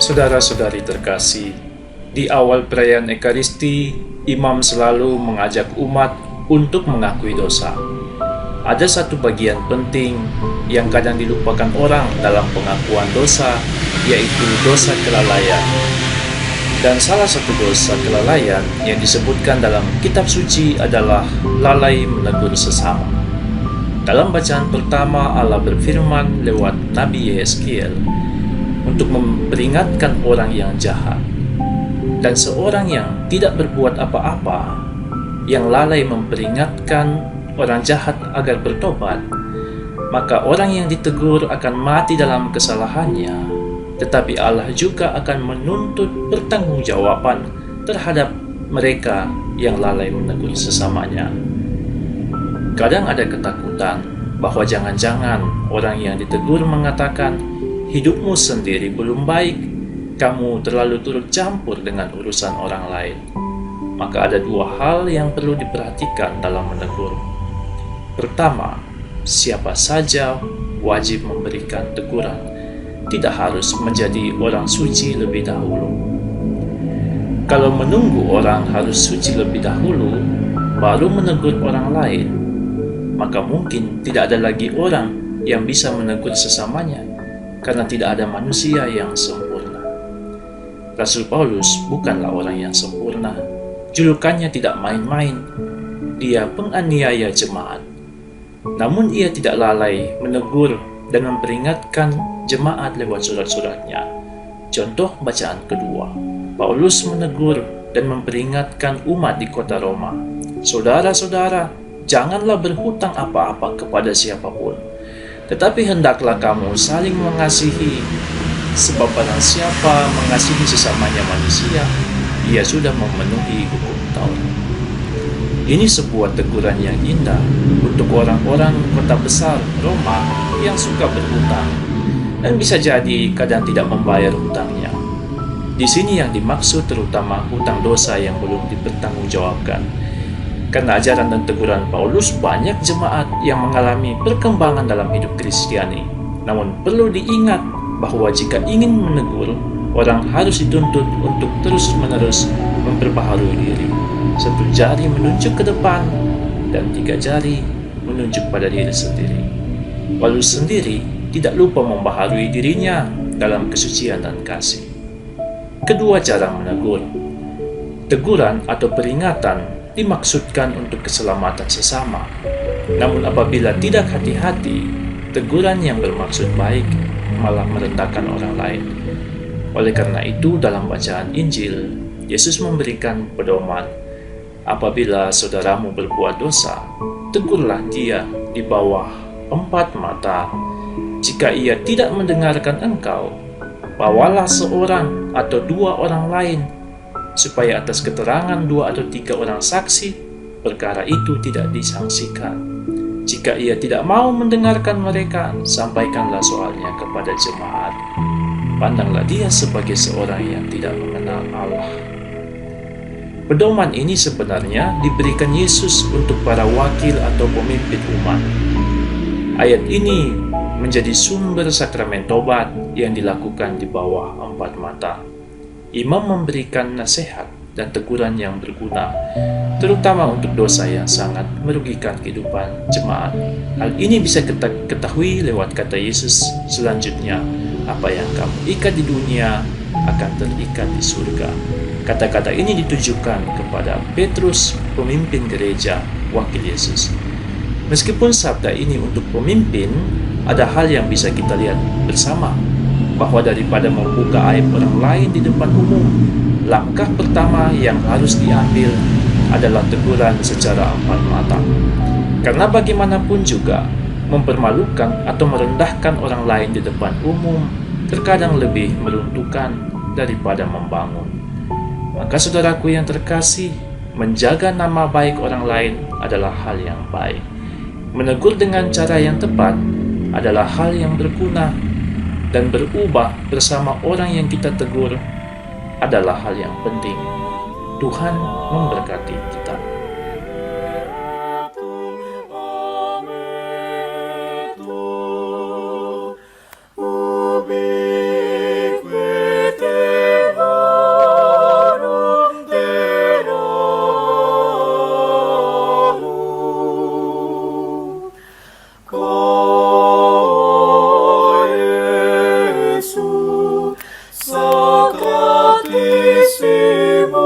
Saudara-saudari terkasih, di awal perayaan Ekaristi, imam selalu mengajak umat untuk mengakui dosa. Ada satu bagian penting yang kadang dilupakan orang dalam pengakuan dosa, yaitu dosa kelalaian. Dan salah satu dosa kelalaian yang disebutkan dalam kitab suci adalah lalai menegur sesama. Dalam bacaan pertama, Allah berfirman lewat Nabi Yeskiel untuk memperingatkan orang yang jahat. Dan seorang yang tidak berbuat apa-apa, yang lalai memperingatkan orang jahat agar bertobat, maka orang yang ditegur akan mati dalam kesalahannya, tetapi Allah juga akan menuntut pertanggungjawaban terhadap mereka yang lalai menegur sesamanya. Kadang ada ketakutan bahwa jangan-jangan orang yang ditegur mengatakan, "Hidupmu sendiri belum baik, kamu terlalu turut campur dengan urusan orang lain." Maka ada dua hal yang perlu diperhatikan dalam menegur. Pertama, siapa saja wajib memberikan teguran, tidak harus menjadi orang suci lebih dahulu. Kalau menunggu orang harus suci lebih dahulu, baru menegur orang lain, maka mungkin tidak ada lagi orang yang bisa menegur sesamanya, karena tidak ada manusia yang sempurna. Rasul Paulus bukanlah orang yang sempurna. Julukannya tidak main-main. Dia penganiaya jemaat. Namun ia tidak lalai menegur dan memperingatkan jemaat lewat surat-suratnya. Contoh bacaan kedua, Paulus menegur dan memperingatkan umat di kota Roma. "Saudara-saudara, janganlah berhutang apa-apa kepada siapapun, tetapi hendaklah kamu saling mengasihi, sebab barang siapa mengasihi sesamanya manusia, ia sudah memenuhi hukum Taurat." Ini sebuah teguran yang indah untuk orang-orang kota besar Roma yang suka berhutang dan bisa jadi kadang tidak membayar hutangnya. Di sini yang dimaksud terutama hutang dosa yang belum dipertanggungjawabkan. Karena ajaran dan teguran Paulus, banyak jemaat yang mengalami perkembangan dalam hidup Kristiani. Namun perlu diingat bahwa jika ingin menegur, orang harus dituntut untuk terus-menerus memperbaharui diri. Satu jari menunjuk ke depan dan tiga jari menunjuk pada diri sendiri. Paulus sendiri tidak lupa membaharui dirinya dalam kesucian dan kasih. Kedua cara menegur. Teguran atau peringatan dimaksudkan untuk keselamatan sesama. Namun apabila tidak hati-hati, teguran yang bermaksud baik malah merendahkan orang lain. Oleh karena itu, dalam bacaan Injil, Yesus memberikan pedoman, "Apabila saudaramu berbuat dosa, tegurlah dia di bawah 4 mata. Jika ia tidak mendengarkan engkau, bawalah seorang atau 2 orang lain, supaya atas keterangan 2 atau 3 orang saksi, perkara itu tidak disangsikan. Jika ia tidak mau mendengarkan mereka, sampaikanlah soalnya kepada jemaat. Pandanglah dia sebagai seorang yang tidak mengenal Allah." Pedoman ini sebenarnya diberikan Yesus untuk para wakil atau pemimpin umat. Ayat ini menjadi sumber sakramen tobat yang dilakukan di bawah 4 mata. Imam memberikan nasihat dan teguran yang berguna, terutama untuk dosa yang sangat merugikan kehidupan jemaat. Hal ini bisa kita ketahui lewat kata Yesus selanjutnya, "Apa yang kamu ikat di dunia akan terikat di surga." Kata-kata ini ditujukan kepada Petrus, pemimpin gereja, wakil Yesus. Meskipun sabda ini untuk pemimpin, ada hal yang bisa kita lihat bersama, bahwa daripada membuka aib orang lain di depan umum, langkah pertama yang harus diambil adalah teguran secara 4 mata. Karena bagaimanapun juga, mempermalukan atau merendahkan orang lain di depan umum terkadang lebih meruntuhkan daripada membangun. Maka saudaraku yang terkasih, menjaga nama baik orang lain adalah hal yang baik. Menegur dengan cara yang tepat adalah hal yang berguna, dan berubah bersama orang yang kita tegur adalah hal yang penting. Tuhan memberkati kita. Ubiquite Kau Yesus, sakratisimu